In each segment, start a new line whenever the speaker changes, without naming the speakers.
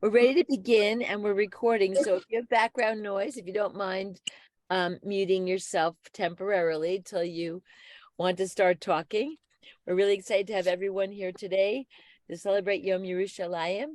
We're ready to begin and we're recording. So if you have background noise, if you don't mind muting yourself temporarily till you want to start talking. We're really excited to have everyone here today to celebrate Yom Yerushalayim.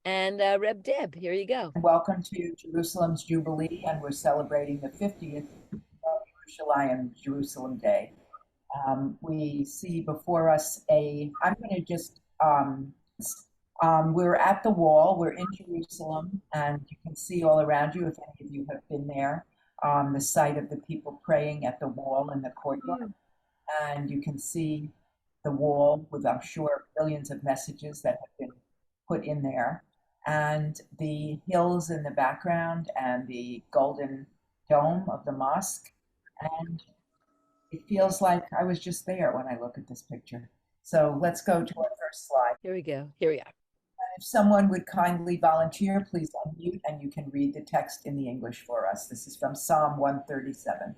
And Reb Deb, here you go.
Welcome to Jerusalem's Jubilee, and we're celebrating the 50th Yom Yerushalayim, Jerusalem Day. We see before us I'm going to just, we're at the wall, we're in Jerusalem, and you can see all around you, if any of you have been there, the site of the people praying at the wall in the courtyard. And you can see the wall with, I'm sure, millions of messages that have been put in there, and the hills in the background and the golden dome of the mosque. And it feels like I was just there when I look at this picture. So let's go to our first slide.
Here we go. Here we are.
If someone would kindly volunteer, please unmute and you can read the text in the English for us. This is from Psalm 137.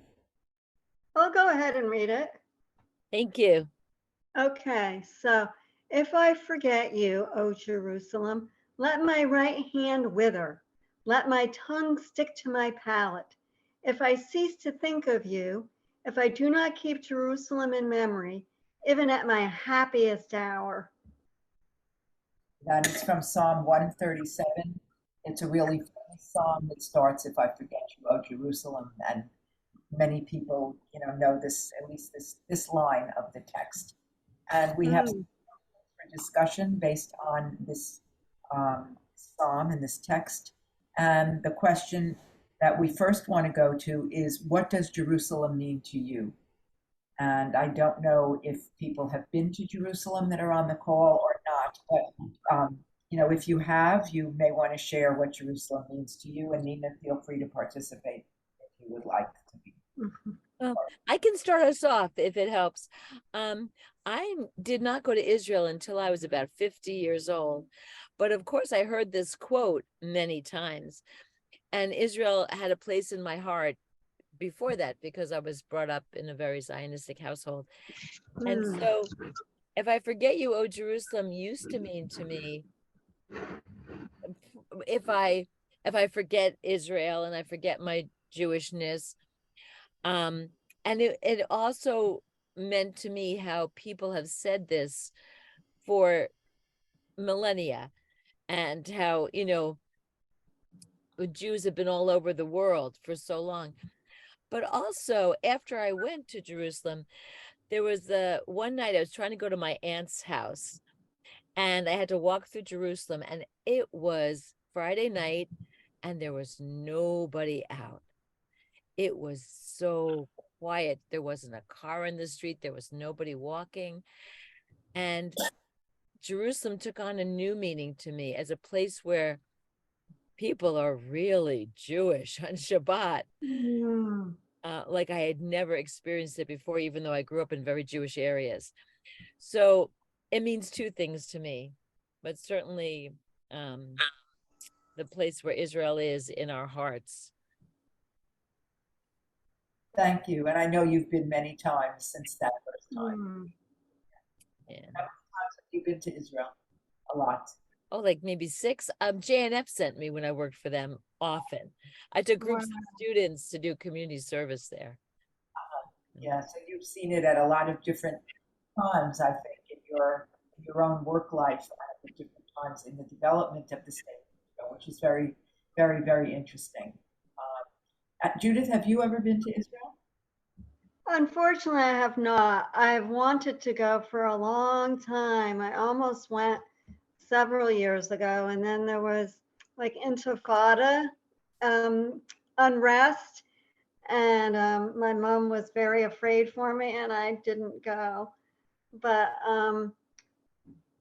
I'll go ahead and read it.
Thank you.
Okay, so if I forget you, O Jerusalem, let my right hand wither. Let my tongue stick to my palate. If I cease to think of you, if I do not keep Jerusalem in memory, even at my happiest hour.
And it's from Psalm 137. It's a really funny psalm that starts, if I forget you, O Jerusalem. And many people, know this, at least this line of the text. And we have a discussion based on this psalm and this text. And the question that we first want to go to is, what does Jerusalem mean to you? And I don't know if people have been to Jerusalem that are on the call or not, but if you have, you may want to share what Jerusalem means to you. And Nina, feel free to participate if you would like to be.
Well, I can start us off if it helps. I did not go to Israel until I was about 50 years old. But of course, I heard this quote many times. And Israel had a place in my heart before that because I was brought up in a very Zionistic household. And so if I forget you, O Jerusalem, used to mean to me, if I forget Israel and I forget my Jewishness, and it also meant to me how people have said this for millennia, and how, Jews have been all over the world for so long. But also, after I went to Jerusalem, there was one night I was trying to go to my aunt's house, and I had to walk through Jerusalem, and it was Friday night, and there was nobody out. It was so quiet. There wasn't a car in the street. There was nobody walking. And Jerusalem took on a new meaning to me as a place where people are really Jewish on Shabbat. Like I had never experienced it before, even though I grew up in very Jewish areas. So it means two things to me, but certainly the place where Israel is in our hearts.
Thank you. And I know you've been many times since that first time.
Yeah.
How many times have you been to Israel? A lot.
Oh, like maybe 6. JNF sent me when I worked for them often. I took groups of students to do community service there.
Yeah, so you've seen it at a lot of different times, I think, in your own work life at different times in the development of the state, which is very, very, very interesting. Judith, have you ever been to Israel?
Unfortunately, I have not. I've wanted to go for a long time. I almost went several years ago, and then there was like Intifada unrest, and my mom was very afraid for me, and I didn't go. But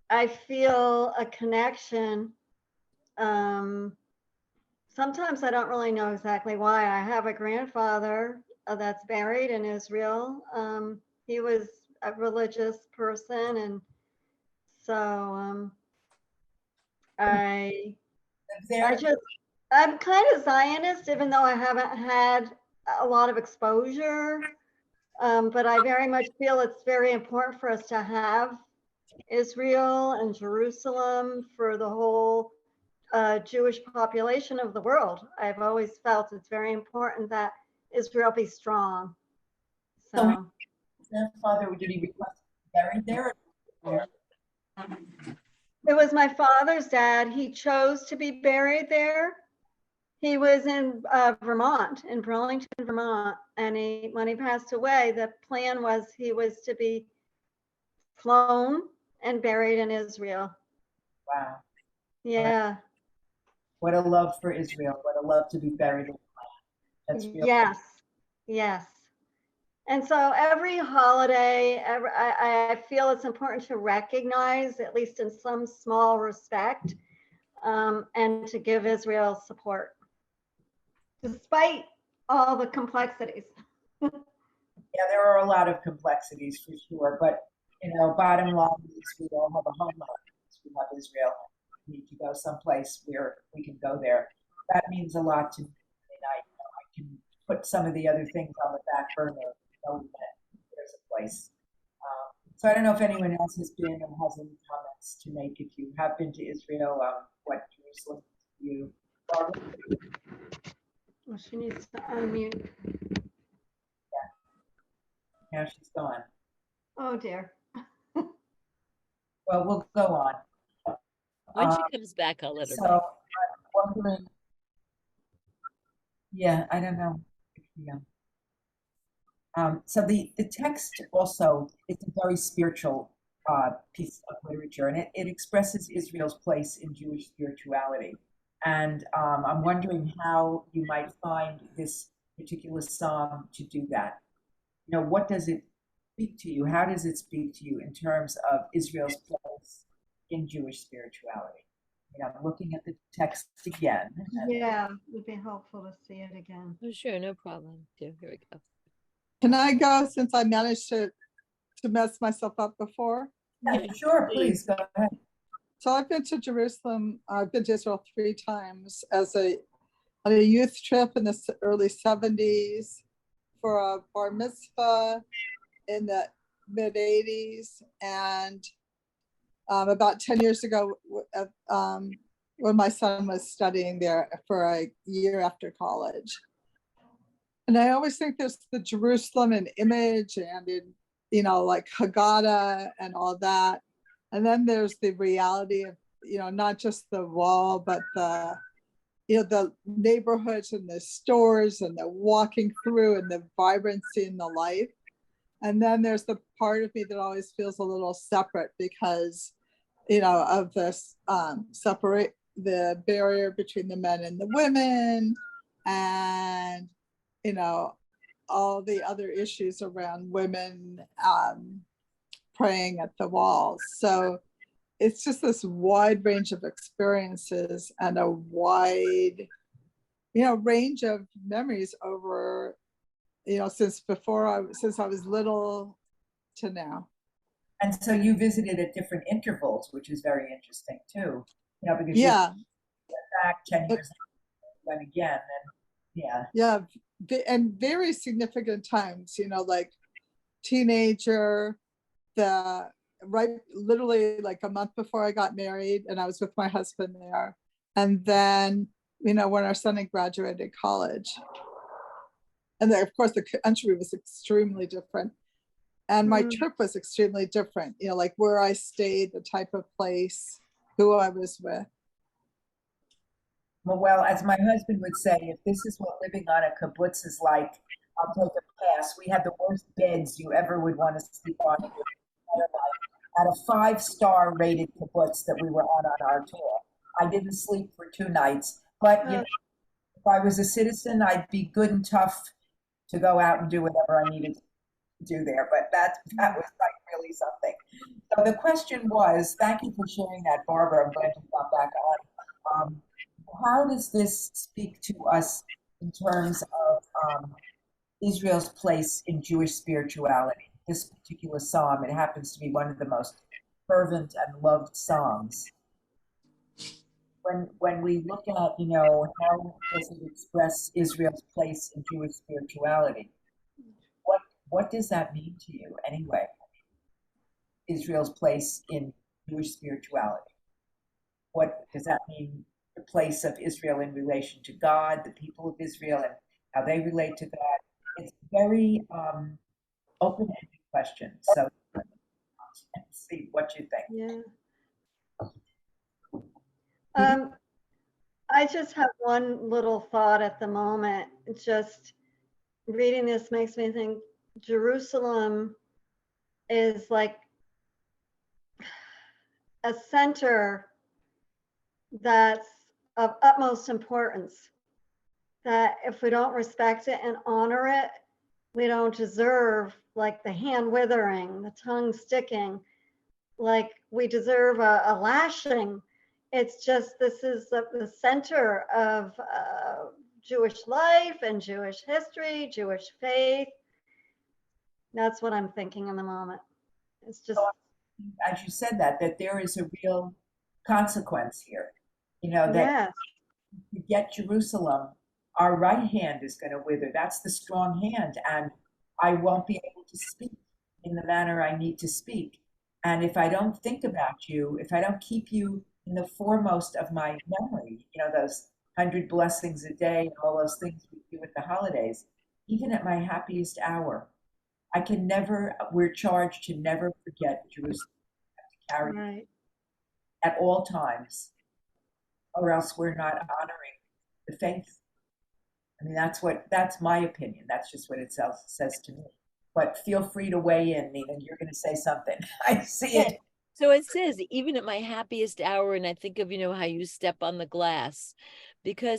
I feel a connection. Sometimes I don't really know exactly why. I have a grandfather that's buried in Israel. He was a religious person, and so I'm kind of Zionist, even though I haven't had a lot of exposure. But I very much feel it's very important for us to have Israel and Jerusalem for the whole Jewish population of the world. I've always felt it's very important that Israel be strong.
So, grandfather, did he request to be buried there?
It was my father's dad. He chose to be buried there. He was in Vermont, in Burlington, Vermont, and when he passed away, the plan was he was to be flown and buried in Israel.
Wow.
Yeah.
What a love for Israel. What a love to be buried in the land. That's real.
Yes. Yes. And so every holiday, I feel it's important to recognize, at least in some small respect, and to give Israel support, despite all the complexities.
Yeah, there are a lot of complexities for sure, but bottom line is we all have a homeland. We love Israel. We need to go someplace where we can go there. That means a lot to me. And I can put some of the other things on the back burner, knowing that there's a place. So I don't know if anyone else has been or has any comments to make. If you have been to Israel, what Jerusalem to you? Barbara?
Well, she needs to unmute.
Now she's gone.
Oh dear.
Well, we'll go on.
When she comes back, I'll let her
So
know.
I'm wondering, yeah, I don't know. Yeah. So the text also is a very spiritual piece of literature, and it expresses Israel's place in Jewish spirituality. And I'm wondering how you might find this particular psalm to do that. What does it speak to you? How does it speak to you in terms of Israel's place in Jewish spirituality? I'm looking at the text again.
Yeah, it would be helpful to see it again.
Oh, sure, no problem. Here we go.
Can I go since I managed to mess myself up before?
Yeah, sure, please go ahead.
So I've been to Jerusalem. I've been to Israel 3 times on a youth trip in the early 70s, for a bar mitzvah in the mid 80s, and about 10 years ago, when my son was studying there for a year after college. And I always think there's the Jerusalem in image and in, like Haggadah and all that. And then there's the reality of, not just the wall, but the neighborhoods and the stores and the walking through and the vibrancy and the life. And then there's the part of me that always feels a little separate because, of this separate the barrier between the men and the women, and all the other issues around women praying at the walls. So it's just this wide range of experiences and a wide, range of memories over, since I was little to now.
And so you visited at different intervals, which is very interesting too. Because
yeah,
you went back 10 years and again, and
yeah, and very significant times. Like teenager, literally like a month before I got married, and I was with my husband there, and then when our son had graduated college, and then, of course, the country was extremely different. And my trip was extremely different, like where I stayed, the type of place, who I was with.
Well, as my husband would say, if this is what living on a kibbutz is like, I'll take a pass. We had the worst beds you ever would want to sleep on in your entire life. At a 5-star rated kibbutz that we were on our tour. I didn't sleep for 2 nights, but if I was a citizen, I'd be good and tough to go out and do whatever I needed to do there, but that was like really something. So the question was, thank you for sharing that, Barbara. I'm glad you got back on. How does this speak to us in terms of Israel's place in Jewish spirituality? This particular psalm, it happens to be one of the most fervent and loved psalms. When we look at, how does it express Israel's place in Jewish spirituality? What does that mean to you anyway? Israel's place in Jewish spirituality. What does that mean the place of Israel in relation to God, the people of Israel, and how they relate to God. It's very open-ended question. So let's see what you think.
Yeah. I just have one little thought at the moment. Just reading this makes me think Jerusalem is like a center that's of utmost importance, that if we don't respect it and honor it, we don't deserve like the hand withering, the tongue sticking, like we deserve a lashing. It's just, this is the center of Jewish life and Jewish history, Jewish faith. That's what I'm thinking in the moment. It's just,
as you said, that there is a real consequence here. You know, that
yes,
to get Jerusalem, our right hand is going to wither. That's the strong hand, and I won't be able to speak in the manner I need to speak. And if I don't think about you, if I don't keep you in the foremost of my memory, you know, those 100 blessings a day and all those things we do at the holidays, even at my happiest hour, I can never, we're charged to never forget Jerusalem, to carry
right.
at all times, or else we're not honoring the faith. I mean, that's my opinion. That's just what it says to me. But feel free to weigh in, Nina. You're going to say something. I see
Yeah.
it.
So it says, even at my happiest hour, and I think of, how you step on the glass, because